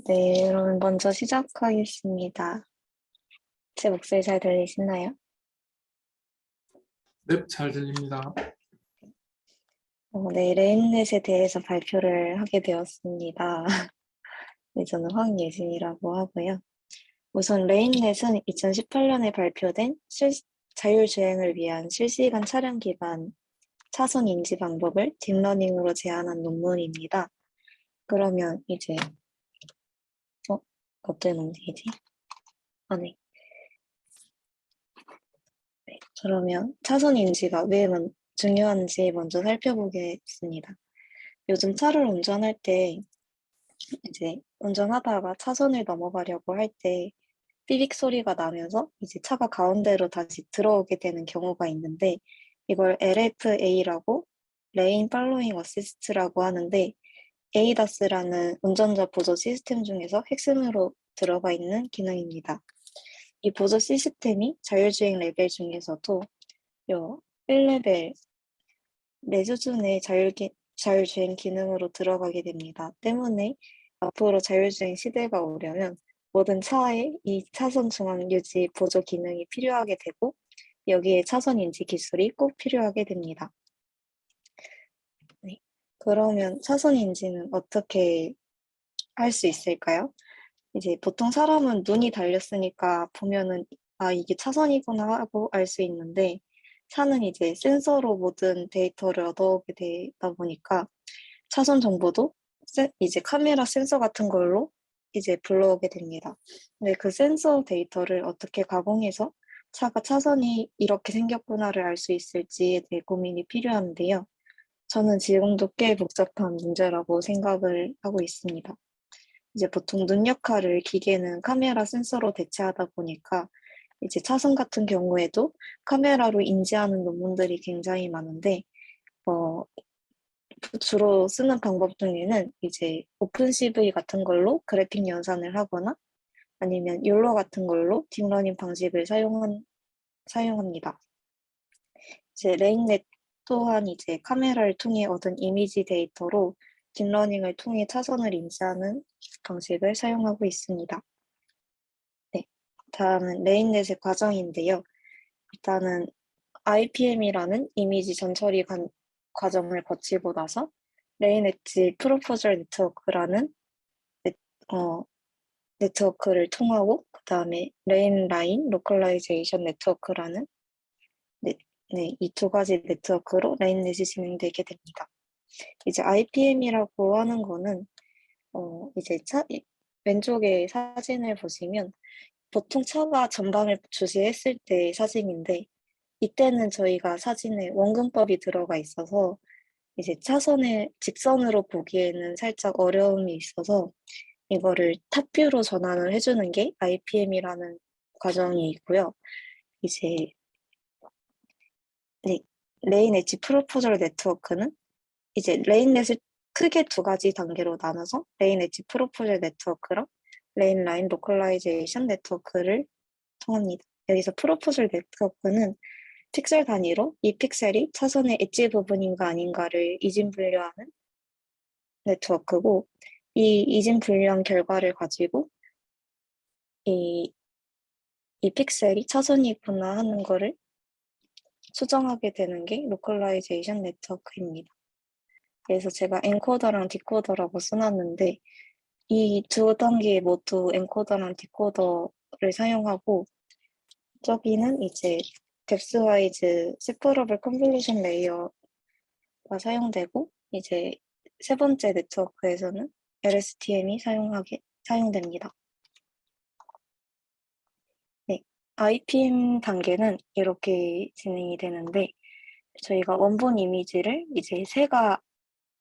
네, 그럼 먼저 시작하겠습니다. 제 목소리 잘 들리시나요? 네, 잘 들립니다. 네, 레인넷에 대해서 발표를 하게 되었습니다. 네, 저는 황예진이라고 하고요. 우선 레인넷은 2018년에 발표된 자율주행을 위한 실시간 차량 기반 차선 인지 방법을 딥러닝으로 제안한 논문입니다. 그러면 이제 어떤 논문이지? 네. 네, 그러면 차선 인지가 왜 중요한지 먼저 살펴보겠습니다. 요즘 차를 운전할 때 이제 운전하다가 차선을 넘어가려고 할 때 삐빅 소리가 나면서 이제 차가 가운데로 다시 들어오게 되는 경우가 있는데 이걸 LFA라고 레인 팔로잉 어시스트라고 하는데 ADAS라는 운전자 보조 시스템 중에서 핵심으로 들어가 있는 기능입니다. 이 보조 시스템이 자율주행 레벨 중에서도 요 1레벨 내수준의 자율주행 기능으로 들어가게 됩니다. 때문에 앞으로 자율주행 시대가 오려면 모든 차에 이 차선 중앙 유지 보조 기능이 필요하게 되고 여기에 차선 인지 기술이 꼭 필요하게 됩니다. 네. 그러면 차선 인지는 어떻게 할 수 있을까요? 이제 보통 사람은 눈이 달렸으니까 보면은 이게 차선이구나 하고 알 수 있는데 차는 이제 센서로 모든 데이터를 얻어오게 되다 보니까 차선 정보도 이제 카메라 센서 같은 걸로 이제 불러오게 됩니다. 근데 그 센서 데이터를 어떻게 가공해서 차가 차선이 이렇게 생겼구나를 알 수 있을지에 대해 고민이 필요한데요. 저는 지금도 꽤 복잡한 문제라고 생각을 하고 있습니다. 이제 보통 눈 역할을 기계는 카메라 센서로 대체하다 보니까 이제 차선 같은 경우에도 카메라로 인지하는 논문들이 굉장히 많은데 어, 주로 쓰는 방법 중에는 이제 오픈CV 같은 걸로 그래픽 연산을 하거나 아니면 욜로 같은 걸로 딥러닝 방식을 사용합니다. 이제 레인넷 또한 이제 카메라를 통해 얻은 이미지 데이터로 딥러닝을 통해 차선을 인지하는 방식을 사용하고 있습니다. 네, 다음은 레인넷의 과정인데요. 일단은 IPM이라는 이미지 전처리 과정을 거치고 나서 레인 엣지 프로포절 네트워크라는 네, 어, 네트워크를 통하고 그 다음에 레인 라인 로컬라이제이션 네트워크라는 네, 이 두 가지 네트워크로 레인넷이 진행되게 됩니다. 이제 IPM이라고 하는 거는 이제 왼쪽에 사진을 보시면 보통 차가 전방을 주시했을 때 사진인데 이때는 저희가 사진에 원근법이 들어가 있어서 이제 차선을 직선으로 보기에는 살짝 어려움이 있어서 이거를 탑뷰로 전환을 해주는 게 IPM이라는 과정이 있고요. 이제 네, 레인 엣지 프로포절 네트워크는 이제 레인넷을 크게 두 가지 단계로 나눠서 레인 엣지 프로포절 네트워크랑 레인 라인 로컬라이제이션 네트워크를 통합니다. 여기서 프로포절 네트워크는 픽셀 단위로 이 픽셀이 차선의 엣지 부분인가 아닌가를 이진 분류하는 네트워크고 이 이진 분류한 결과를 가지고 이, 이 픽셀이 차선이구나 하는 거를 수정하게 되는 게 로컬라이제이션 네트워크입니다. 그래서 제가 엔코더랑 디코더라고 써놨는데 이 두 단계 모두 엔코더랑 디코더를 사용하고 저기는 이제 뎁스와이즈 세퍼러블 컨볼루션 레이어가 사용되고 이제 세 번째 네트워크에서는 LSTM이 사용됩니다. 네, IPM 단계는 이렇게 진행이 되는데 저희가 원본 이미지를 이제 새가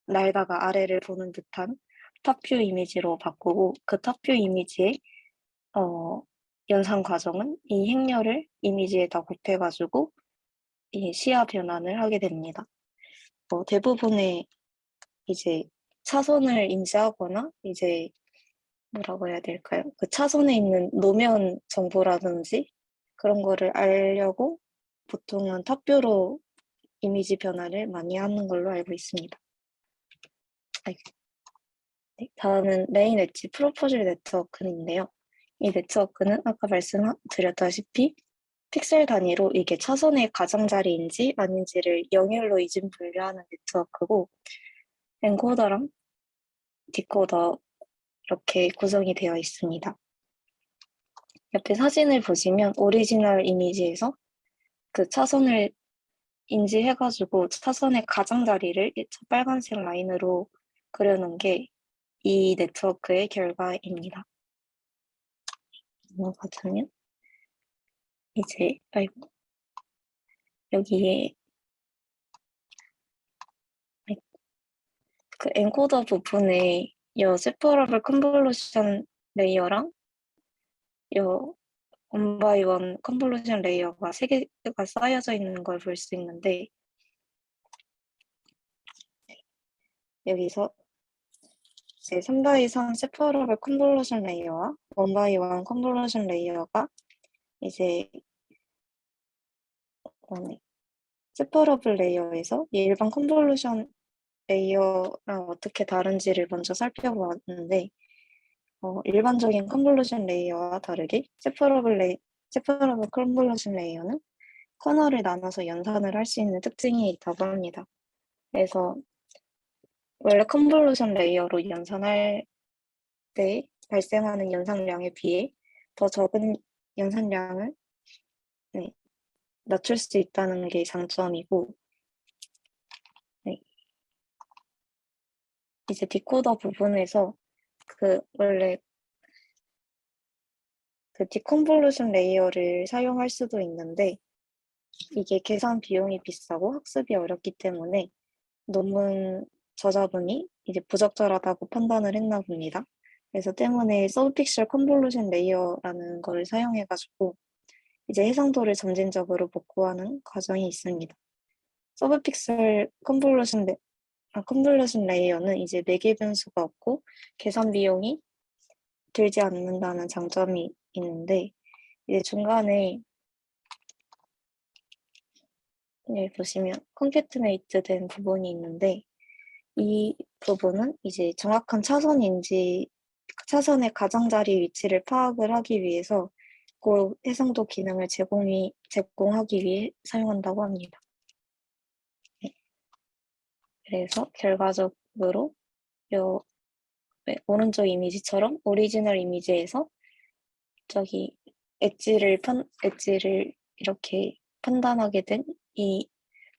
날다가 아래를 보는 듯한 탑뷰 이미지로 바꾸고 그 탑뷰 이미지의 연산 과정은 이 행렬을 이미지에다 곱해가지고 이 시야 변환을 하게 됩니다. 대부분의 이제 차선을 인지하거나 이제 뭐라고 해야 될까요? 그 차선에 있는 노면 정보라든지 그런 거를 알려고 보통은 탑뷰로 이미지 변화를 많이 하는 걸로 알고 있습니다. 아이고. 네, 다음은 메인 엣지 프로포즐 네트워크인데요. 이 네트워크는 아까 말씀드렸다시피 픽셀 단위로 이게 차선의 가장자리인지 아닌지를 영역으로 이중 분류하는 네트워크고, 엔코더랑 디코더 이렇게 구성이 되어 있습니다. 옆에 사진을 보시면 오리지널 이미지에서 그 차선을 인지해가지고 차선의 가장자리를 빨간색 라인으로 그려놓은 게 이 네트워크의 결과입니다. 넘어가자면 이제 여기에 그 엔코더 부분에 이 세퍼러블 컨볼루션 레이어랑 이 원바이원 컨볼루션 레이어가 세 개가 쌓여져 있는 걸 볼 수 있는데, 여기서 이제 3x3 세퍼러블 컨볼루션 레이어와 1x1 컨볼루션 레이어가 이제 세퍼러블 레이어에서 일반 컨볼루션 레이어랑 어떻게 다른지를 먼저 살펴보았는데, 일반적인 컨볼루션 레이어와 다르게 세퍼러블 컨볼루션 레이어는 커널을 나눠서 연산을 할 수 있는 특징이 있다고 합니다. 그래서 원래 컨볼루션 레이어로 연산할 때 발생하는 연산량에 비해 더 적은 연산량을 낮출 수 있다는 게 장점이고, 이제 디코더 부분에서 원래 그 디컨볼루션 레이어를 사용할 수도 있는데, 이게 계산 비용이 비싸고 학습이 어렵기 때문에 논문 저자분이 이제 부적절하다고 판단을 했나 봅니다. 그래서 때문에 서브픽셀 컨볼루션 레이어라는 거를 사용해가지고 이제 해상도를 점진적으로 복구하는 과정이 있습니다. 서브픽셀 컨볼루션 레이어는 이제 매개 변수가 없고 계산 비용이 들지 않는다는 장점이 있는데, 이제 중간에 보시면 컴캐트네이트 된 부분이 있는데, 이 부분은 이제 정확한 차선의 가장자리 위치를 파악을 하기 위해서 그 해상도 기능을 제공하기 위해 사용한다고 합니다. 네. 그래서 결과적으로 오른쪽 이미지처럼 오리지널 이미지에서 저기 엣지를 이렇게 판단하게 된 이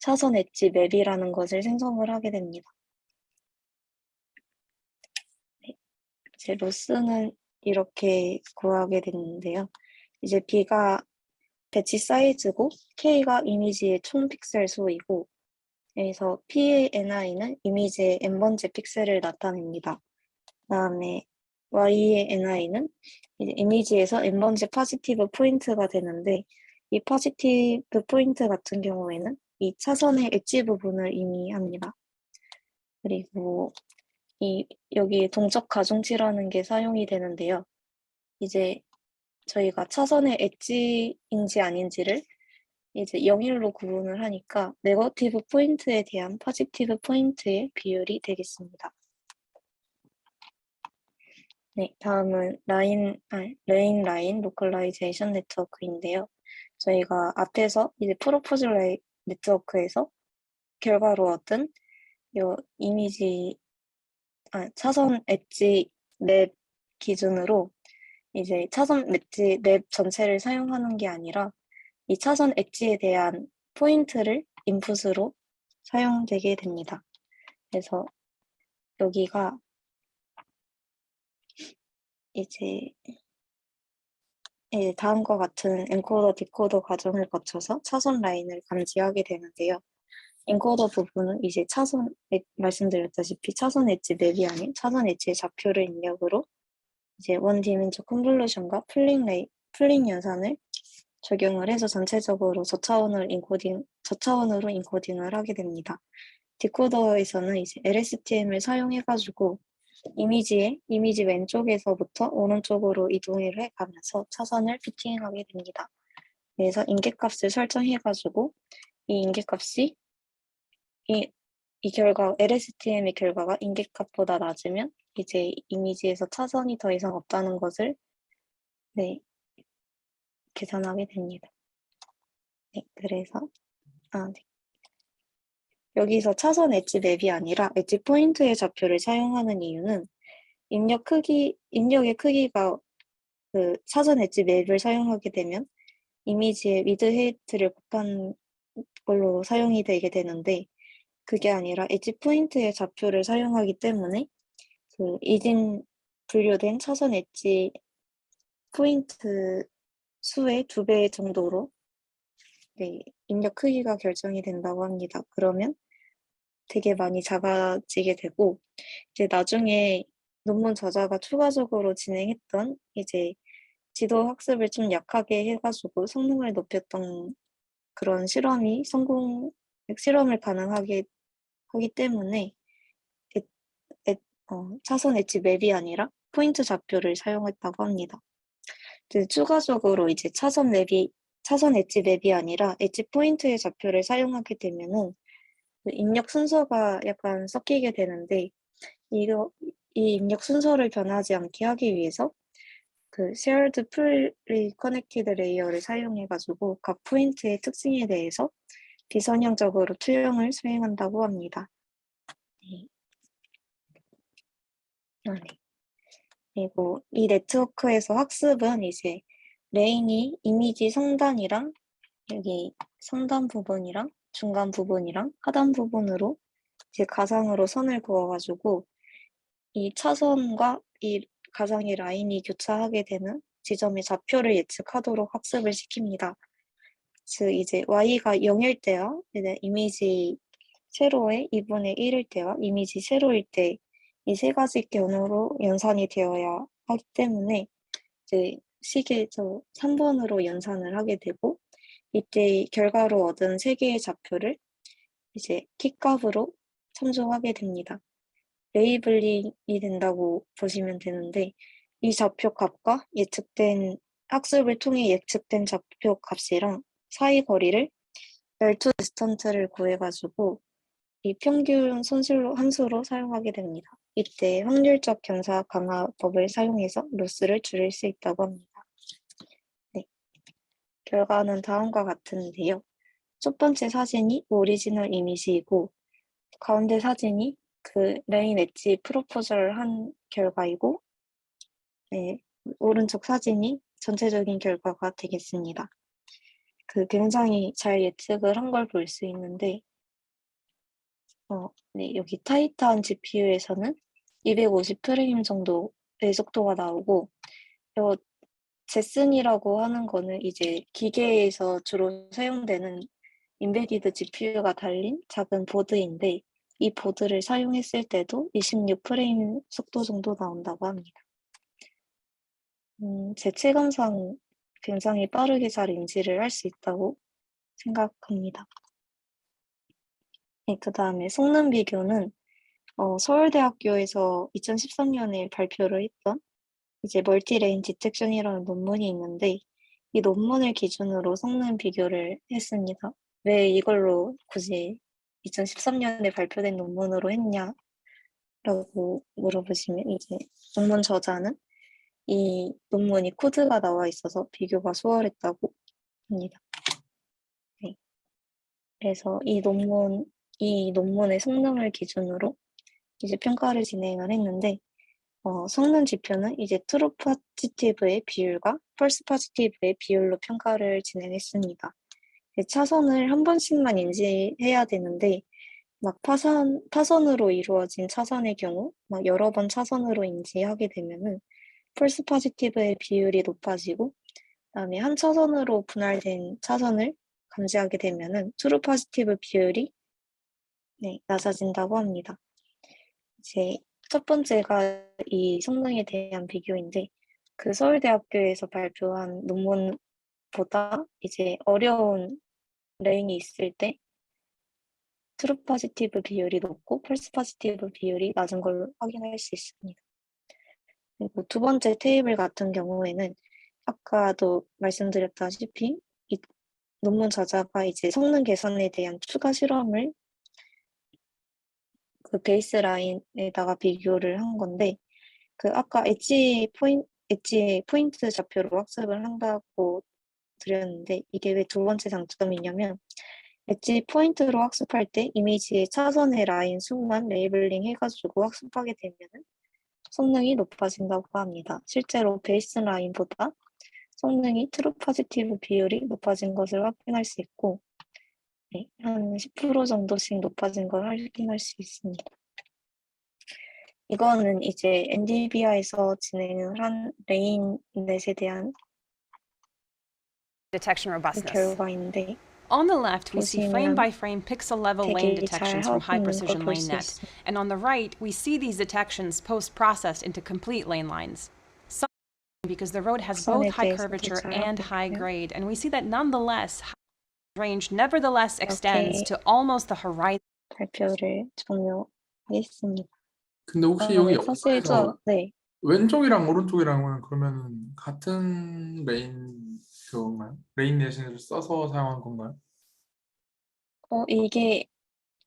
차선 엣지 맵이라는 것을 생성을 하게 됩니다. 네. 이제 로스는 이렇게 구하게 됐는데요. 이제 B가 배치 사이즈고 K가 이미지의 총 픽셀 수이고, 그래서 P의 NI는 이미지의 n번째 픽셀을 나타냅니다. 그다음에 Y의 NI는 이제 이미지에서 n번째 포지티브 포인트가 되는데, 이 포지티브 포인트 같은 경우에는 이 차선의 엣지 부분을 의미합니다. 그리고 여기 동적 가중치라는 게 사용이 되는데요. 이제 저희가 차선의 엣지인지 아닌지를 이제 0일로 구분을 하니까 네거티브 포인트에 대한 포지티브 포인트의 비율이 되겠습니다. 네, 다음은 레인 라인 로컬라이제이션 네트워크인데요. 저희가 앞에서 이제 프로포즐 네트워크에서 결과로 얻은 차선 엣지 맵 기준으로 이제 차선 엣지 맵 전체를 사용하는 게 아니라 이 차선 엣지에 대한 포인트를 인풋으로 사용되게 됩니다. 그래서 여기가 이제 다음과 같은 엔코더 디코더 과정을 거쳐서 차선 라인을 감지하게 되는데요. 엔코더 부분은 이제 말씀드렸다시피 차선 엣지 맵이 아닌 차선 엣지의 좌표를 입력으로 이제 원디멘션 컨볼루션과 플링 연산을 적용을 해서 전체적으로 저차원으로 인코딩을 하게 됩니다. 디코더에서는 이제 LSTM을 사용해가지고 이미지 왼쪽에서부터 오른쪽으로 이동을 해가면서 차선을 피팅하게 됩니다. 그래서 인계값을 설정해가지고 이 인계값이 LSTM의 결과가 인계값보다 낮으면 이제 이미지에서 차선이 더 이상 없다는 것을 네, 계산하게 됩니다. 네, 그래서 네. 여기서 차선 엣지 맵이 아니라 엣지 포인트의 좌표를 사용하는 이유는 입력의 크기가 그 차선 엣지 맵을 사용하게 되면 이미지의 위드 헤이트를 곱한 걸로 사용이 되게 되는데 그게 아니라 엣지 포인트의 좌표를 사용하기 때문에 그 이진 분류된 차선 엣지 포인트 수의 2배 정도로 네, 입력 크기가 결정이 된다고 합니다. 그러면 되게 많이 작아지게 되고 이제 나중에 논문 저자가 추가적으로 진행했던 이제 지도 학습을 좀 약하게 해가지고 성능을 높였던 그런 실험을 가능하게 하기 때문에 엣- 차선 엣지 맵이 아니라 포인트 좌표를 사용했다고 합니다. 추가적으로 이제 차선 엣지 맵이 아니라 엣지 포인트의 좌표를 사용하게 되면은 그 입력 순서가 약간 섞이게 되는데 이거 이 입력 순서를 변하지 않게 하기 위해서 그 shared fully connected layer를 사용해가지고 각 포인트의 특징에 대해서 비선형적으로 투영을 수행한다고 합니다. 네. 네. 그리고 이 네트워크에서 학습은 이제 레인이 이미지 상단이랑 여기 상단 부분이랑 중간 부분이랑 하단 부분으로 이제 가상으로 선을 그어가지고 이 차선과 이 가상의 라인이 교차하게 되는 지점의 좌표를 예측하도록 학습을 시킵니다. 즉 이제 y가 0일 때와 이미지 세로의 2분의 1일 때와 이미지 세로일 때 이 세 가지 경우로 연산이 되어야 하기 때문에 이제 시계에서 3번으로 연산을 하게 되고 이때 결과로 얻은 세 개의 좌표를 이제 키값으로 참조하게 됩니다. 레이블링이 된다고 보시면 되는데 이 좌표 값과 예측된 학습을 통해 예측된 좌표 값이랑 사이 거리를 멸투 디스턴트를 구해가지고 이 평균 손실로 함수로 사용하게 됩니다. 이때 확률적 견사 강화법을 사용해서 로스를 줄일 수 있다고 합니다. 네, 결과는 다음과 같은데요. 첫 번째 사진이 오리지널 이미지이고 가운데 사진이 그 레인 엣지 프로포저를 한 결과이고 네, 오른쪽 사진이 전체적인 결과가 되겠습니다. 그 굉장히 잘 예측을 한 걸 볼 수 있는데 네, 여기 타이탄 GPU에서는 250프레임 정도의 속도가 나오고 요 제슨이라고 하는 거는 이제 기계에서 주로 사용되는 인베디드 GPU가 달린 작은 보드인데 이 보드를 사용했을 때도 26프레임 속도 정도 나온다고 합니다. 제 체감상 굉장히 빠르게 잘 인지를 할 수 있다고 생각합니다. 네, 그 다음에 성능 비교는 서울대학교에서 2013년에 발표를 했던 이제 멀티레인 디텍션이라는 논문이 있는데 이 논문을 기준으로 성능 비교를 했습니다. 왜 이걸로 굳이 2013년에 발표된 논문으로 했냐라고 물어보시면 이제 논문 저자는 이 논문이 코드가 나와 있어서 비교가 수월했다고 합니다. 네. 그래서 이 논문의 성능을 기준으로 이제 평가를 진행을 했는데 성능 지표는 이제 트루 포지티브의 비율과 펄스 포지티브의 비율로 평가를 진행했습니다. 차선을 한 번씩만 인지해야 되는데 막 타선으로 이루어진 차선의 경우 막 여러 번 차선으로 인지하게 되면은 펄스 포지티브의 비율이 높아지고 그다음에 한 차선으로 분할된 차선을 감지하게 되면은 트루 포지티브 비율이 네, 낮아진다고 합니다. 이제 첫 번째가 이 성능에 대한 비교인데 그 서울대학교에서 발표한 논문보다 이제 어려운 레인이 있을 때 트루 포지티브 비율이 높고 펄스 포지티브 비율이 낮은 걸 확인할 수 있습니다. 그리고 두 번째 테이블 같은 경우에는 아까도 말씀드렸다시피 이 논문 저자가 이제 성능 개선에 대한 추가 실험을 그 베이스 라인에다가 비교를 한 건데 그 아까 엣지 포인트 좌표로 학습을 한다고 드렸는데 이게 왜 두 번째 장점이냐면 엣지 포인트로 학습할 때 이미지의 차선의 라인 수만 레이블링 해가지고 학습하게 되면은 성능이 높아진다고 합니다. 실제로 베이스 라인보다 성능이 트루 포지티브 비율이 높아진 것을 확인할 수 있고 네, 한 10% 정도씩 높아진 걸 확인할 수 있습니다. 이거는 이제 NVIDIA에서 진행을 한 레인넷에 대한 detection robustness. 결과인데 On the left, we see 보시면 frame-by-frame pixel-level lane 되게 잘 detections from 하고 있는 걸 high-precision 볼 수 LaneNet. 있습니다. And on the right, we see these detections post-processed into complete lane lines. Some because the road has both 곡선에 high 대해서도 curvature 잘 and 하고 high 있고요. grade, and we see that nonetheless, range nevertheless extends 이렇게 to almost the horizon. 발표를 종료하겠습니다. 근데 혹시 여기 사실 영상에서 네. 왼쪽이랑 오른쪽이랑은 그러면은 같은 레인 그건가요? 레인 내신을 써서 사용한 건가요? 이게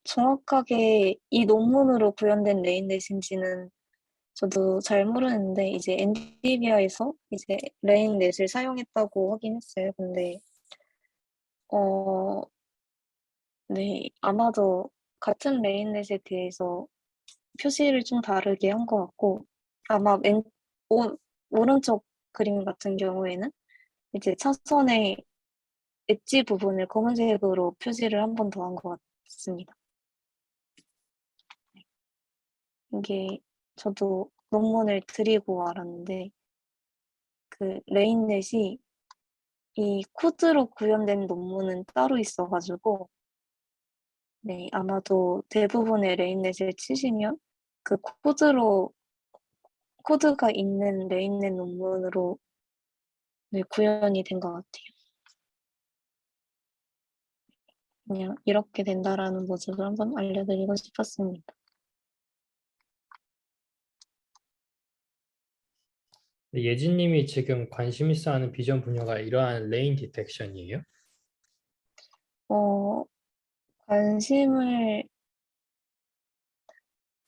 정확하게 이 논문으로 구현된 레인넷인지는 저도 잘 모르는데 이제 NVIDIA에서 이제 레인넷을 사용했다고 확인했어요. 근데 어, 네, 아마도 같은 레인넷에 대해서 표시를 좀 다르게 한 것 같고 아마 오른쪽 그림 같은 경우에는 이제 차선의 엣지 부분을 검은색으로 표시를 한 번 더 한 것 같습니다. 이게 저도 논문을 드리고 알았는데 그 레인넷이 이 코드로 구현된 논문은 따로 있어가지고 네, 아마도 대부분의 레인넷을 치시면 그 코드가 있는 레인넷 논문으로 네, 구현이 된 것 같아요. 그냥 이렇게 된다라는 모습을 한번 알려드리고 싶었습니다. 예진님이 지금 관심 있어 하는 비전 분야가 이러한 레인 디텍션이에요? 관심을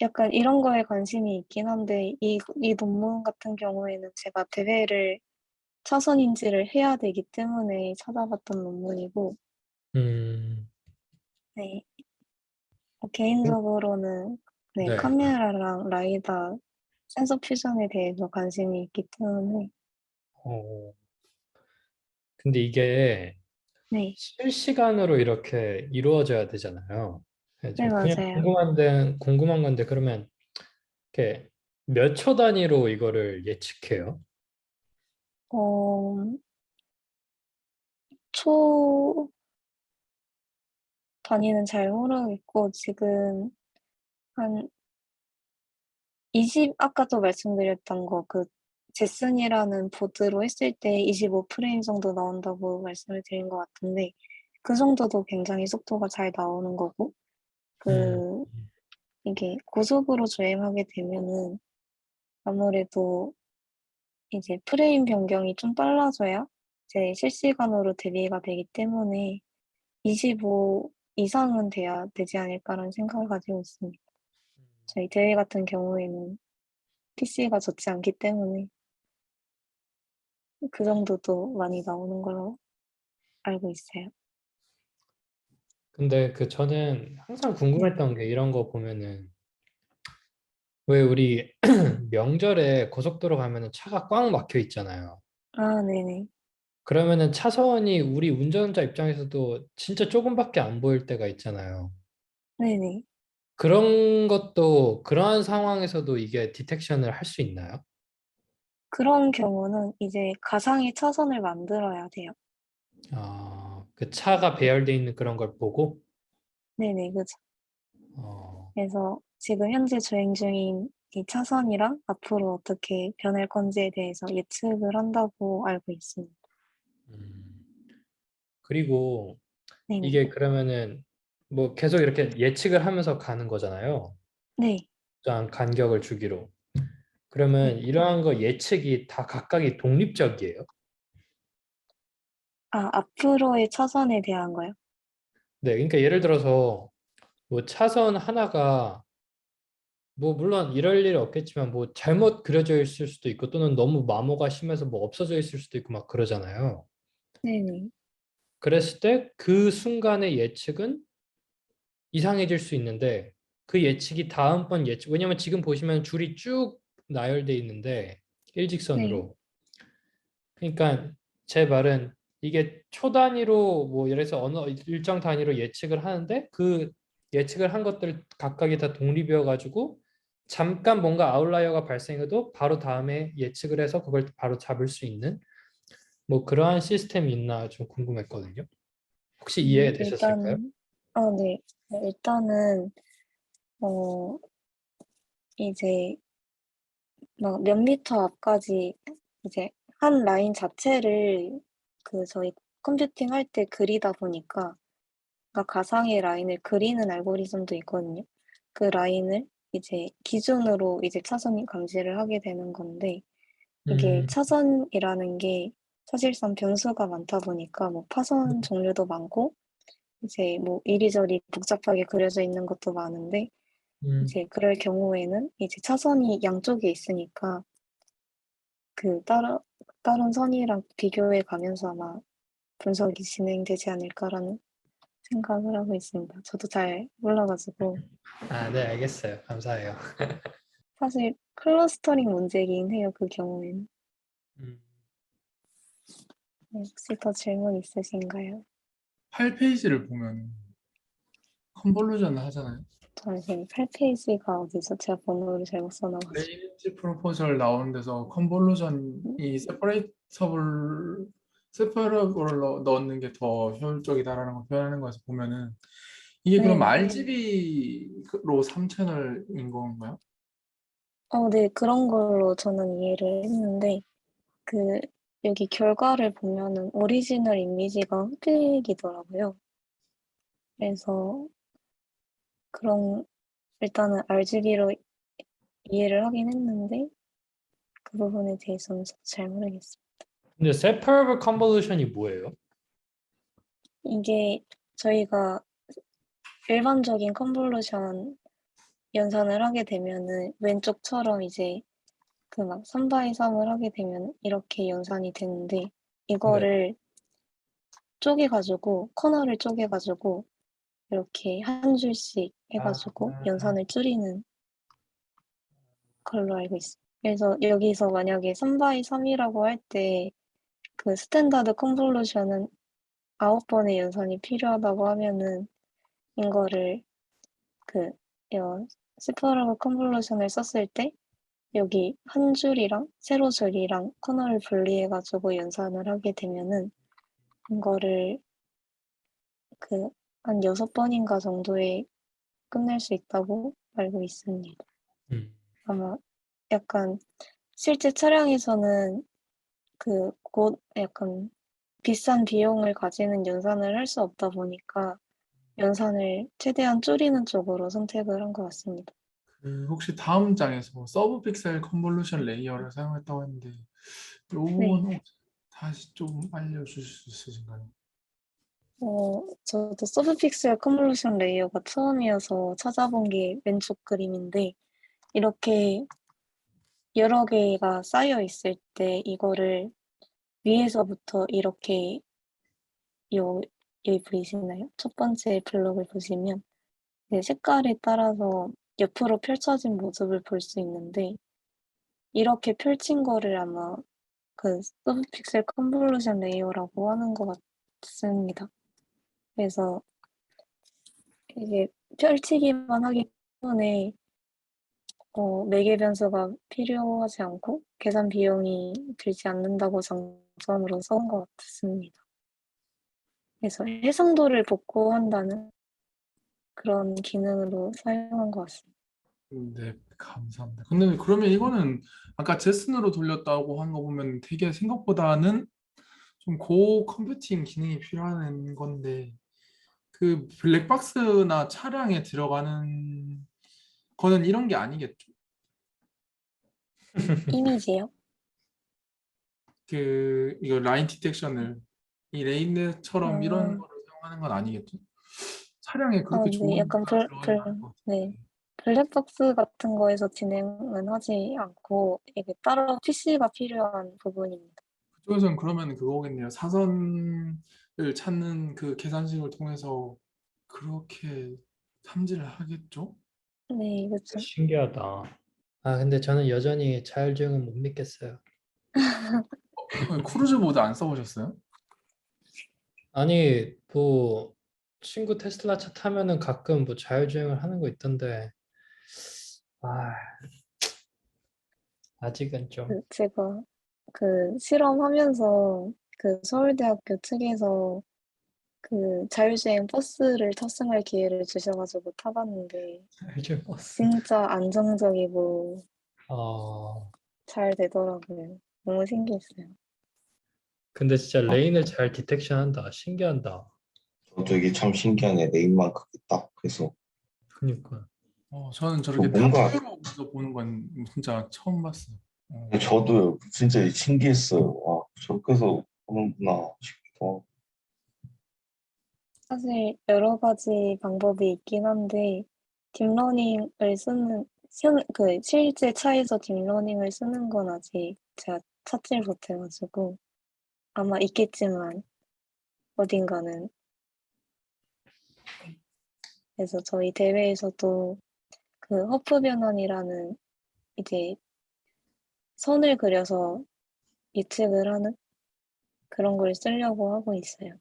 약간 이런 거에 관심이 있긴 한데 이 논문 같은 경우에는 제가 대회를 차선 인지를 해야 되기 때문에 찾아봤던 논문이고 네, 개인적으로는 네, 네. 카메라랑 라이다 센서 퓨전에 대해서 관심이 있기 때문에 근데 이게 네, 실시간으로 이렇게 이루어져야 되잖아요. 네 그냥 맞아요. 궁금한 건데 그러면 이렇게 몇 초 단위로 이거를 예측해요? 어, 초 단위는 잘 모르겠고 지금 한 아까도 말씀드렸던 거 그 제슨이라는 보드로 했을 때 25프레임 정도 나온다고 말씀을 드린 것 같은데 그 정도도 굉장히 속도가 잘 나오는 거고 음, 그 이게 고속으로 주행하게 되면은 아무래도 이제 프레임 변경이 좀 빨라져야 이제 실시간으로 대비가 되기 때문에 25 이상은 돼야 되지 않을까라는 생각을 가지고 있습니다. 저희 대회 같은 경우에는 PC가 좋지 않기 때문에 그 정도도 많이 나오는 걸로 알고 있어요. 근데 저는 항상 네. 궁금했던 게 이런 거 보면은 왜 우리 명절에 고속도로 가면은 차가 꽉 막혀 있잖아요. 아, 네네. 그러면은 차선이 우리 운전자 입장에서도 진짜 조금밖에 안 보일 때가 있잖아요. 네네. 그런 것도 그러한 상황에서도 이게 디텍션을 할 수 있나요? 그런 경우는 이제 가상의 차선을 만들어야 돼요. 그 차가 배열돼 있는 그런 걸 보고 네네, 그죠. 어, 그래서 지금 현재 주행 중인 이 차선이랑 앞으로 어떻게 변할 건지에 대해서 예측을 한다고 알고 있습니다. 음. 그리고 네네. 이게 그러면은 뭐 계속 이렇게 예측을 하면서 가는 거잖아요. 네. 일단 간격을 주기로. 그러면 네. 이러한 거 예측이 다 각각이 독립적이에요? 아, 앞으로의 차선에 대한 거요? 네, 그러니까 예를 들어서 뭐 차선 하나가 뭐 물론 이럴 일이 없겠지만 뭐 잘못 그려져 있을 수도 있고 또는 너무 마모가 심해서 뭐 없어져 있을 수도 있고 막 그러잖아요. 네네. 그랬을 때 그 순간의 예측은 이상해질 수 있는데 그 예측이 다음번 예측 왜냐면 지금 보시면 줄이 쭉 나열돼 있는데 네. 일직선으로 그러니까 제 말은 이게 초 단위로 뭐 예를 들어서 어느 일정 단위로 예측을 하는데 그 예측을 한 것들 각각이 다 독립이어 가지고 잠깐 뭔가 아웃라이어가 발생해도 바로 다음에 예측을 해서 그걸 바로 잡을 수 있는 뭐 그러한 시스템이 있나 좀 궁금했거든요. 혹시 이해되셨을까요? 일단, 네. 네, 일단은, 어, 이제 막 몇 미터 앞까지 이제 한 라인 자체를 그 저희 컴퓨팅 할 때 그리다 보니까 그러니까 가상의 라인을 그리는 알고리즘도 있거든요. 그 라인을 이제 기준으로 이제 차선 감지를 하게 되는 건데 이게 음, 차선이라는 게 사실상 변수가 많다 보니까 뭐 파선 종류도 많고 이제 뭐 이리저리 복잡하게 그려져 있는 것도 많은데 음, 이제 그럴 경우에는 이제 차선이 양쪽에 있으니까 그 다른 선이랑 비교해 가면서 아마 분석이 진행되지 않을까라는 생각을 하고 있습니다. 저도 잘 몰라 가지고 아, 네, 알겠어요. 감사해요. 사실 클러스터링 문제이긴 해요, 그 경우에는. 음, 네, 혹시 더 질문 있으신가요? 8페이지를 보면 컨볼루션을 하잖아요. 잠시만요. 8페이지가 어디죠? 제가 번호를 잘못 써 놔 가지고. 레인지 프로포절 나오는 데서 컨볼루션이 세퍼레이터블 넣는 게 더 효율적이다라는 걸 표현하는 거에서 보면은 이게 그럼 네. RGB로 3채널인 건가요? 네. 그런 걸로 저는 이해를 했는데 그 여기 결과를 보면은 오리지널 이미지가 흑백이더라고요. 그래서 그런 일단은 RGB로 이해를 하긴 했는데 그 부분에 대해서는 저도 잘 모르겠어요. 근데 separable convolution이 뭐예요? 이게 저희가 일반적인 컨볼루션 연산을 하게 되면은 왼쪽처럼 이제 그 막 3 x 3을 하게 되면 이렇게 연산이 되는데 네. 이거를 쪼개 가지고 커널을 쪼개 가지고 이렇게 한 줄씩 해 아, 가지고 연산을 줄이는 걸로 알고 있어요. 그래서 여기서 만약에 3 x 3 이라고 할 때 그 스탠다드 컨볼루션은 9번의 연산이 필요하다고 하면은 이거를 그 세퍼러블 컨볼루션을 썼을 때 여기 한 줄이랑 세로 줄이랑 코너를 분리해 가지고 연산을 하게 되면은 이거를 그 한 6번인가 정도에 끝낼 수 있다고 알고 있습니다. 음, 아마 약간 실제 차량에서는 그 곧 약간 비싼 비용을 가지는 연산을 할 수 없다 보니까 연산을 최대한 줄이는 쪽으로 선택을 한 것 같습니다. 그 혹시 다음 장에서 서브 픽셀 컨볼루션 레이어를 사용했다고 했는데 이 네. 부분 혹시 다시 좀 알려주실 수 있으신가요? 저도 서브픽셀 컨볼루션 레이어가 처음이어서 찾아본 게 왼쪽 그림인데 이렇게 여러 개가 쌓여 있을 때 이거를 위에서부터 이렇게 요 여기 보이시나요? 첫 번째 블록을 보시면 네, 색깔에 따라서 옆으로 펼쳐진 모습을 볼 수 있는데 이렇게 펼친 거를 아마 그 서브픽셀 컨볼루션 레이어라고 하는 것 같습니다. 그래서 이게 펼치기만 하기 때문에 매개 변수가 필요하지 않고 계산 비용이 들지 않는다고 장점으로 써온 것 같습니다. 그래서 해상도를 복구한다는 그런 기능으로 사용한 것 같습니다. 네, 감사합니다. 근데 그러면 이거는 아까 제슨으로 돌렸다고 한 거 보면 되게 생각보다는 좀 고 컴퓨팅 기능이 필요한 건데 그 블랙박스나 차량에 들어가는 거는 이런 게 아니겠죠? 이미지요? 그 이거 라인 디텍션을 이 레인처럼 이런 아, 거를 사용하는 건 아니겠죠? 차량에 그렇게 네, 좋은 약간 데가 들어가긴 하는 것 네. 같은데. 블랙박스 같은 거에서 진행은 하지 않고 이게 따로 PC가 필요한 부분입니다. 그쪽에서는 그러면 그거겠네요. 사선을 찾는 그 계산식을 통해서 그렇게 탐지를 하겠죠? 네, 그렇죠. 신기하다. 아, 근데 저는 여전히 자율주행은 못 믿겠어요. 크루즈 모드 안 써보셨어요? 아니, 뭐 친구 테슬라 차 타면은 가끔 뭐 자율주행을 하는 거 있던데, 아, 아직은 좀. 제가 그 실험하면서 그 서울대학교 측에서 그 자율주행 버스를 탑승할 기회를 주셔가지고 타봤는데 자율주행 버스. 진짜 안정적이고 어, 잘 되더라고요. 너무 신기했어요. 근데 진짜 레인을 잘 디텍션한다. 신기하다. 저도 이게 참 신기하네. 레인만 크게 딱 그래서 그니까. 저는 저렇게 뭔가 탑뷰로 보는 건 진짜 처음 봤어요. 저도 진짜 신기했어요. 와, 저렇게 해서 보는구나 싶기도 하고. 사실 여러 가지 방법이 있긴 한데 딥러닝을 쓰는 그 실제 차에서 딥러닝을 쓰는 건 아직 제가 찾질 못해가지고 아마 있겠지만 어딘가는. 그래서 저희 대회에서도 그 허프 변환이라는 이제 선을 그려서 예측을 하는 그런 걸 쓰려고 하고 있어요.